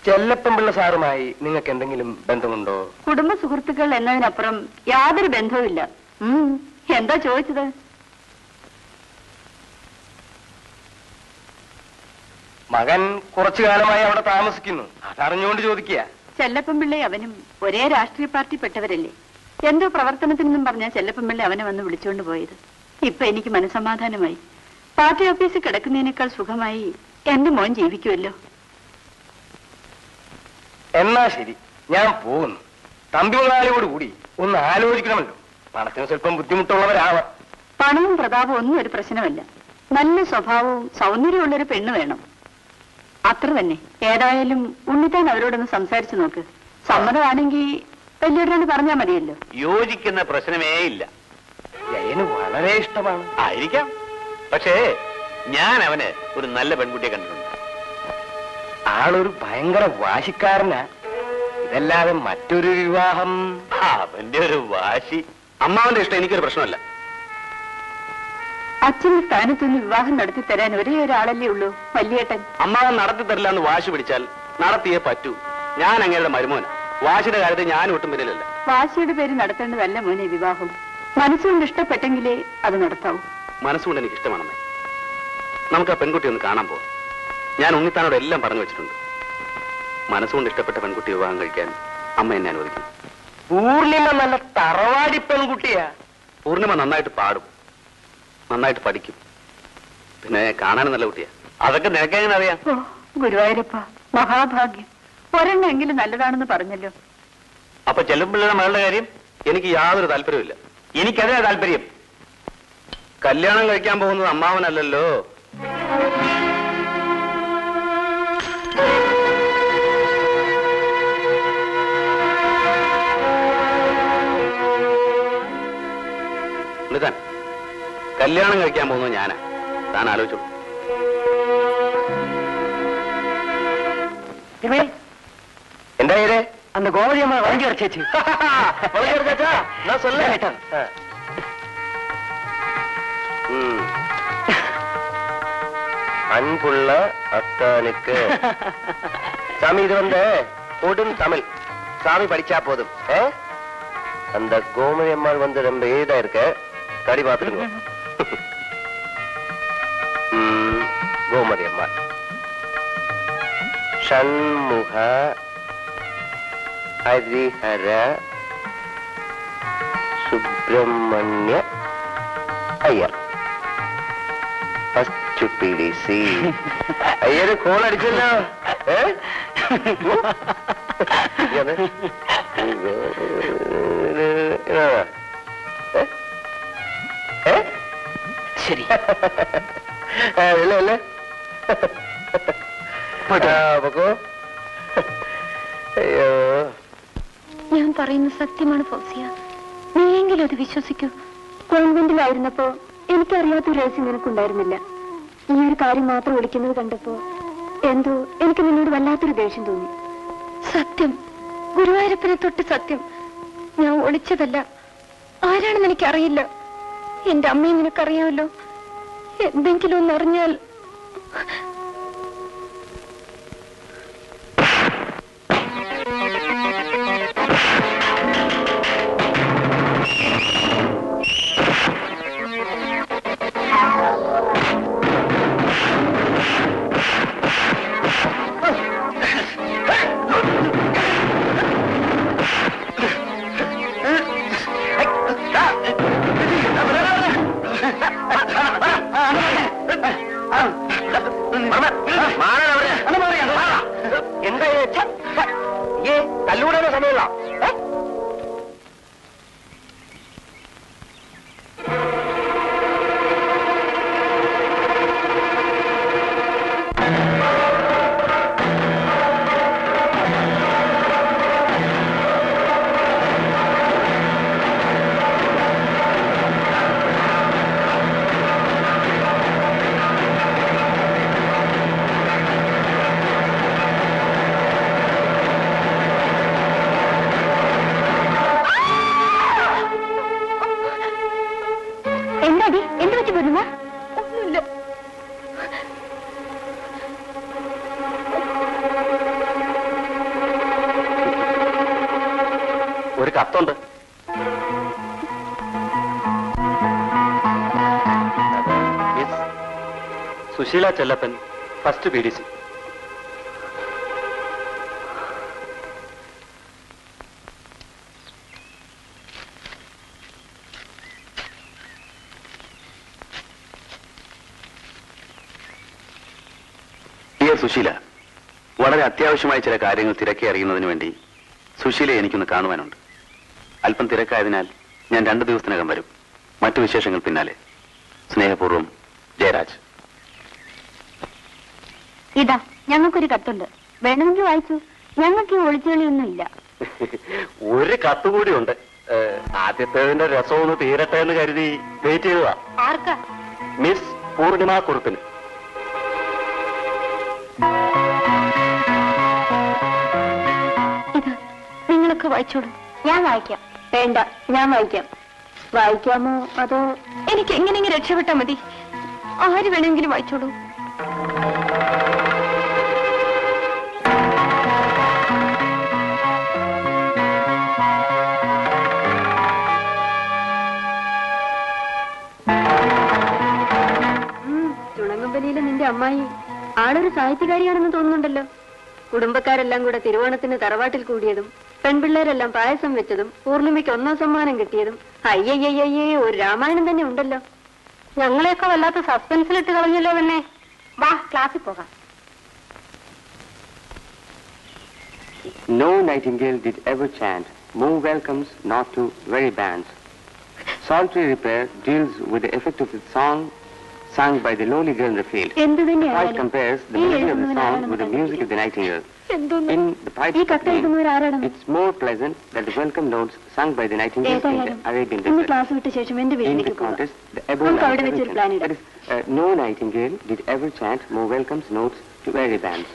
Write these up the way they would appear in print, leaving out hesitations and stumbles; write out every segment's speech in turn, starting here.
ചെല്ലപ്പൻപിള്ള സാറുമായി നിങ്ങൾക്ക് എന്തെങ്കിലും ബന്ധമുണ്ടോ? കുടുംബ സുഹൃത്തുക്കൾ എന്നതിനപ്പുറം യാതൊരു ബന്ധവുമില്ല. എന്താ ചോദിച്ചത്? മകൻ കുറച്ചു കാലമായി അവിടെ താമസിക്കുന്നു, അതറിഞ്ഞുകൊണ്ട് ചോദിക്കുക. ചെല്ലപ്പൻപിള്ളി അവനും ഒരേ രാഷ്ട്രീയ പാർട്ടി പെട്ടവരല്ലേ? എന്തോ പ്രവർത്തനത്തിനെന്നും പറഞ്ഞാൽ ചെല്ലപ്പൻപിള്ളി അവനെ വന്ന് വിളിച്ചുകൊണ്ട് പോയത്. ഇപ്പൊ എനിക്ക് മനസ്സമാധാനമായി. പാർട്ടി ഓഫീസിൽ കിടക്കുന്നതിനേക്കാൾ സുഖമായി എന്റെ മോൻ ജീവിക്കുമല്ലോ. എന്നാ ശരി, ഞാൻ പോകുന്നു. തമ്പി മുതലാളിയോട് കൂടി ഒന്ന് ആലോചിക്കണമല്ലോ. പണത്തിന് സ്വല്പം ബുദ്ധിമുട്ടുള്ളവരാവാം. പണവും പ്രതാപവും ഒന്നും ഒരു പ്രശ്നമല്ല. നല്ല സ്വഭാവവും സൗന്ദര്യമുള്ളൊരു പെണ്ണ് വേണം, അത്ര തന്നെ. ഏതായാലും ഉണ്ണിത്താൻ അവരോടൊന്ന് സംസാരിച്ചു നോക്ക്. സമ്മതമാണെങ്കിൽ വലിയൊരാണ് പറഞ്ഞാൽ മതിയല്ലോ. യോജിക്കുന്ന പ്രശ്നമേ ഇല്ല. ജയന് വളരെ ഇഷ്ടമാണ്. ആയിരിക്കാം, പക്ഷേ ഞാൻ അവന് ഒരു നല്ല പെൺകുട്ടിയെ കണ്ടിട്ടുണ്ട്. ആളൊരു ഭയങ്കര വാശിക്കാരനാ. ഇതല്ലാതെ മറ്റൊരു വിവാഹം. അവന്റെ ഒരു വാശി. അമ്മാവന്റെ ഇഷ്ടം എനിക്കൊരു പ്രശ്നമല്ല. അച്ഛന്റെ സ്ഥാനത്തുനിന്ന് വിവാഹം നടത്തി തരാൻ ഒരേ ഒരാളല്ലേ ഉള്ളൂ, വല്യേട്ടൻ. അമ്മാവൻ നടത്തി തരില്ല എന്ന് വാശി പിടിച്ചാൽ നടത്തിയേ പറ്റൂ. ഞാൻ അങ്ങയുടെ മരുമോന. വാശിയുടെ കാര്യത്തിൽ ഞാൻ ഒട്ടും പിന്നിലല്ല. വാശിയുടെ പേര് നടത്തേണ്ടതല്ല മോനെ വിവാഹം. മനസ്സുകൊണ്ട് ഇഷ്ടപ്പെട്ടെങ്കിലേ അത് നടത്താവൂ. മനസ്സുകൊണ്ട് എനിക്ക് ഇഷ്ടമാണെന്നേ. നമുക്ക് ആ പെൺകുട്ടി ഒന്ന് കാണാൻ പോവാം. ഞാൻ ഉണ്ണിത്താനോട് എല്ലാം പറഞ്ഞു വെച്ചിട്ടുണ്ട്. മനസ്സുകൊണ്ട് ഇഷ്ടപ്പെട്ട പെൺകുട്ടി വിവാഹം കഴിക്കാൻ അമ്മ എന്നെ അനുവദിക്കുന്നു. പൂർണിമ നല്ല തറവാടി പെൺകുട്ടിയാ. പൂർണിമ നന്നായിട്ട് പാടും, നന്നായിട്ട് പഠിക്കും, പിന്നെ കാണാനും നല്ല കുട്ടിയാ. അതൊക്കെ നിനക്കെങ്ങനെ അറിയാം? ഓ ഗുരുവായൂരപ്പ, മഹാഭാഗ്യം. ഒരെണ്ണെങ്കിലും നല്ലതാണെന്ന് പറഞ്ഞല്ലോ. അപ്പൊ ചെല്ലപ്പിള്ളയുടെ മകളുടെ കാര്യം എനിക്ക് യാതൊരു താല്പര്യമില്ല. എനിക്കതേ താല്പര്യം. കല്യാണം കഴിക്കാൻ പോകുന്നത് അമ്മാവനല്ലല്ലോ. കല്യാണം കഴിക്കാൻ പോകുന്നത് ഞാനാ. താൻ ആലോചിച്ചു. എന്താ ഇത്? அந்த கோமதியம்மா வழங்கி வரைச்சாச்சு. வழங்கி வரைச்சாச்சா? நான் சொல்ல கேட்டேன். அன்புள்ள அத்தானுக்கு சாமி, இது வந்து கொடும் தமிழ். சாமி படிச்சா போதும். அந்த கோமதி அம்மாள் வந்து ரொம்ப ஏதா இருக்க கடி பார்த்துருங்க. Gomathi Ammal Shanmuga Harihara Subrahmanya Iyer. First PDC. Iyer call അടിച്ചല്ലോ. ശരി അല്ലേ? പൊക്കോ. അയ്യോ, ഞാൻ പറയുന്ന സത്യമാണ് ഫൗസിയ. നീയെങ്കിലും അത് വിശ്വസിക്കൂ. കോൺവെന്റിലായിരുന്നപ്പോ എനിക്കറിയാത്തൊരു രഹസ്യം നിനക്കുണ്ടായിരുന്നില്ല. ഈ ഒരു കാര്യം മാത്രം ഒളിക്കുന്നത് കണ്ടപ്പോ എന്തോ എനിക്ക് നിന്നോട് വല്ലാത്തൊരു ദേഷ്യം തോന്നി. സത്യം, ഗുരുവായൂരപ്പനെ തൊട്ട് സത്യം, ഞാൻ ഒളിച്ചതല്ല. ആരാണെന്ന് എനിക്കറിയില്ല. എന്റെ അമ്മയെ നിനക്കറിയാമല്ലോ. എന്തെങ്കിലും ഒന്നറിഞ്ഞാൽ എന്താ തല്ലൂടാനോ സമയമില്ല. Susheela Chellappan, first BDC. സുശീല, വളരെ അത്യാവശ്യമായ ചില കാര്യങ്ങൾ തിരക്കി അറിയുന്നതിന് വേണ്ടി സുശീലയെ എനിക്കൊന്ന് കാണുവാനുണ്ട്. അല്പം തിരക്കായതിനാൽ ഞാൻ 2 ദിവസത്തിനകം വരും. മറ്റു വിശേഷങ്ങൾ പിന്നാലെ. സ്നേഹപൂർവ്വം, ജയരാജ്. ഇതാ ഞങ്ങൾക്കൊരു കത്തുണ്ട്, വേണമെങ്കിൽ വായിച്ചു. ഞങ്ങൾക്ക് ഈ ഒളിച്ചുകളിയൊന്നും ഇല്ല. ഒരു കത്തുകൂടി ഉണ്ട്. ആദ്യത്തേതിന്റെ രസമൊന്ന് തീരട്ടെ എന്ന് കരുതി വെയിറ്റ് ചെയ്തതാ. ആർക്കാ? മിസ് പൂർണിമ കുറുപ്പിന്. ഇത് നിങ്ങളൊക്കെ വായിച്ചോളൂ. ഞാൻ വായിക്കാം. വേണ്ട, ഞാൻ വായിക്കാം. വായിക്കാമോ അതോ എനിക്ക് എങ്ങനെയെങ്കിലും രക്ഷപ്പെട്ടാ മതി? ആര് വേണമെങ്കിലും വായിച്ചോളൂ. ചുണങ്ങമ്പലിയിലെ നിന്റെ അമ്മായി ആളൊരു സാഹിത്യകാരിയാണെന്ന് തോന്നുന്നുണ്ടല്ലോ. കുടുംബക്കാരെല്ലാം കൂടെ തിരുവോണത്തിന് തറവാട്ടിൽ കൂടിയതും പെൺപിള്ളേരെല്ലാം പായസം വെച്ചതും പൂർണിമയ്ക്ക് 1ാം സമ്മാനം കിട്ടിയതും അയ്യയ്യയ്യേ ഒരു രാമായണം തന്നെ ഉണ്ടല്ലോ. ഞങ്ങളെയൊക്കെ വല്ലാത്ത സസ്പെൻസിലിട്ട് കളഞ്ഞല്ലോ. പിന്നെ വാ, ക്ലാസ്സിൽ പോകാം. No nightingale did ever chant, more welcomes not to weary bands. Solitary repair deals with the effect of the song sung by the lowly girl in the field. Poet compares the melody of the song with the music of the nightingale. In the poet's opinion, it's more pleasant than the welcome notes sung by the nightingale in the Arabian desert. In the contest, the above line that is, no nightingale did ever chant more welcomes notes to weary bands.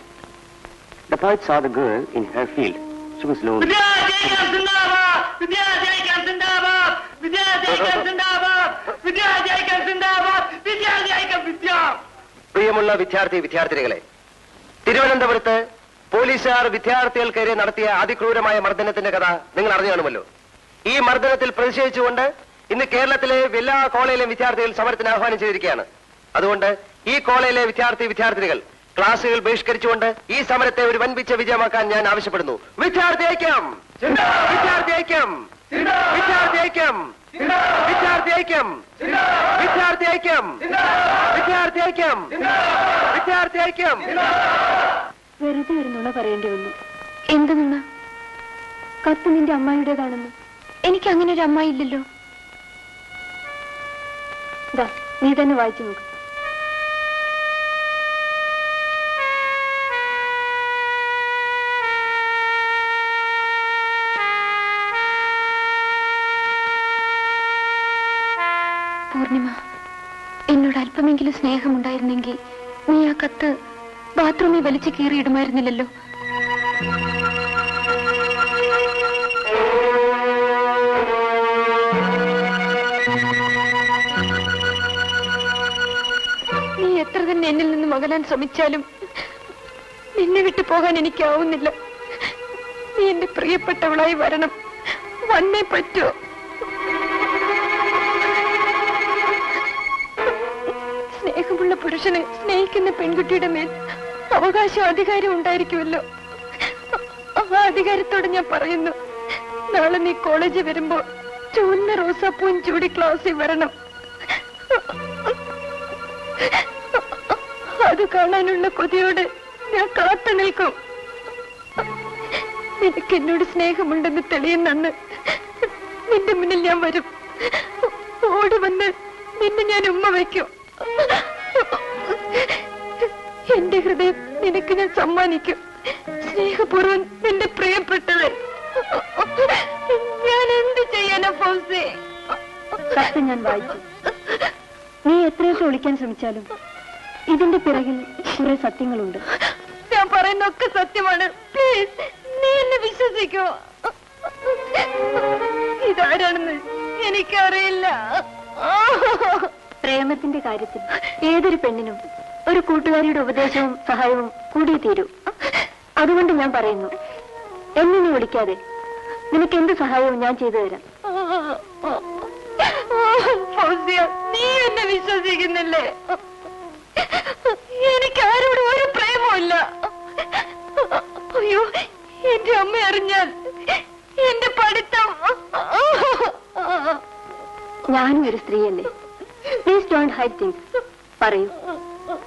The poet saw the girl in her field. She was lonely. പ്രിയമുള്ള വിദ്യാർത്ഥികളെ, തിരുവനന്തപുരത്ത് പോലീസുകാർ വിദ്യാർത്ഥികൾക്കെതിരെ നടത്തിയ അതിക്രൂരമായ മർദ്ദനത്തിന്റെ കഥ നിങ്ങൾ അറിഞ്ഞു കാണുമല്ലോ. ഈ മർദ്ദനത്തിൽ പ്രതിഷേധിച്ചുകൊണ്ട് ഇന്ന് കേരളത്തിലെ എല്ലാ കോളേജിലെയും വിദ്യാർത്ഥികൾ സമരത്തിന് ആഹ്വാനം ചെയ്തിരിക്കുകയാണ്. അതുകൊണ്ട് ഈ കോളേജിലെ വിദ്യാർത്ഥിനികൾ ക്ലാസുകൾ ബഹിഷ്കരിച്ചുകൊണ്ട് ഈ സമരത്തെ ഒരു വൻപിച്ച വിജയമാക്കാൻ ഞാൻ ആവശ്യപ്പെടുന്നു. വിദ്യാർത്ഥി ഐക്യം! വിദ്യാർത്ഥി ഐക്യം! വിദ്യാർത്ഥി ഐക്യം! വിദ്യാർത്ഥി ഐക്യം! വിദ്യാർത്ഥി ഐക്യം! വിദ്യാർത്ഥി ഐക്യം! വിദ്യാർത്ഥി ഐക്യം! വെറുതെ ഒരു നുണ പറയേണ്ടി വന്നു. എന്ത് നുണ? കത്ത് നിന്റെ അമ്മായിയുടേതാണെന്ന്. എനിക്ക് അങ്ങനെ ഒരു അമ്മായി ഇല്ലല്ലോ. നീ തന്നെ വായിച്ചു നോക്ക്. പൂർണിമ, എന്നോട് അല്പമെങ്കിലും സ്നേഹമുണ്ടായിരുന്നെങ്കിൽ നീ ആ കത്ത് ബാത്റൂമിൽ വലിച്ചു കീറിയിടുമായിരുന്നില്ലല്ലോ. നീ എത്ര തന്നെ എന്നിൽ നിന്ന് അകലാൻ ശ്രമിച്ചാലും നിന്നെ വിട്ടു പോകാൻ എനിക്കാവുന്നില്ല. നീ എന്റെ പ്രിയപ്പെട്ടവളായി വരണം. വന്നേ പറ്റൂ. സ്നേഹമുള്ള പുരുഷനെ സ്നേഹിക്കുന്ന പെൺകുട്ടിയുടെ മേൽ അവകാശം അധികാരം ഉണ്ടായിരിക്കുമല്ലോ. ആ അധികാരത്തോടെ ഞാൻ പറയുന്നു, നാളെ നീ കോളേജിൽ വരുമ്പോ ചുവന്ന റോസാപ്പൂവും ചൂടി ക്ലാസ്സിൽ വരണം. അത് കാണാനുള്ള കൊതിയോടെ ഞാൻ കാത്തു നിൽക്കും. നിനക്ക് എന്നോട് സ്നേഹമുണ്ടെന്ന് തെളിയുന്നന്ന് നിന്റെ മുന്നിൽ ഞാൻ വരും. ഓടി വന്ന് നിന്നെ ഞാൻ ഉമ്മ വയ്ക്കും. എന്റെ ഹൃദയം നിനക്ക് ഞാൻ സമ്മാനിക്കും. സ്നേഹപൂർവ്വം നിന്റെ പ്രിയപ്പെട്ടത്. ഞാൻ എന്ത് ചെയ്യാനാ ഫൗസി? കത്ത് ഞാൻ വായിച്ചു. നീ എത്രയൊക്കെ ഒളിക്കാൻ ശ്രമിച്ചാലും ഇതിന്റെ പിറകിൽ കുറെ സത്യങ്ങളുണ്ട്. ഞാൻ പറയുന്നൊക്കെ സത്യമാണ്. പ്ലീസ്, നീ എന്നെ വിശ്വസിക്കോ? ഇതാരാണെന്ന് എനിക്കറിയില്ല. പ്രേമത്തിന്റെ കാര്യത്തിൽ ഏതൊരു പെണ്ണിനും ഒരു കൂട്ടുകാരിയുടെ ഉപദേശവും സഹായവും കൂടിയേ തീരൂ. അതുകൊണ്ട് ഞാൻ പറയുന്നു, എന്നെ നീ വിളിക്കാതെ നിനക്ക് എന്ത് സഹായവും ഞാൻ ചെയ്തു തരാം. നീ എന്നെ വിശ്വസിക്കുന്നില്ലേ? എനിക്ക് ആരോടും ഒരു പ്രേമമില്ല. അയ്യോ, എന്റെ അമ്മ അറിഞ്ഞാൽ എന്റെ പഠിത്തം. ഞാനും ഒരു സ്ത്രീയല്ലേ. Please don't hide things. പറയൂ,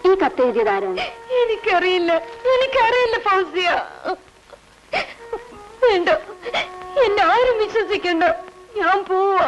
ഈ കത്തെഴുതിയത് ആരാണ്? എനിക്കറിയില്ല ഫൗസിയ. വേണ്ട, എന്നെ ആരും വിശ്വസിക്കണ്ട. ഞാൻ പോവാ.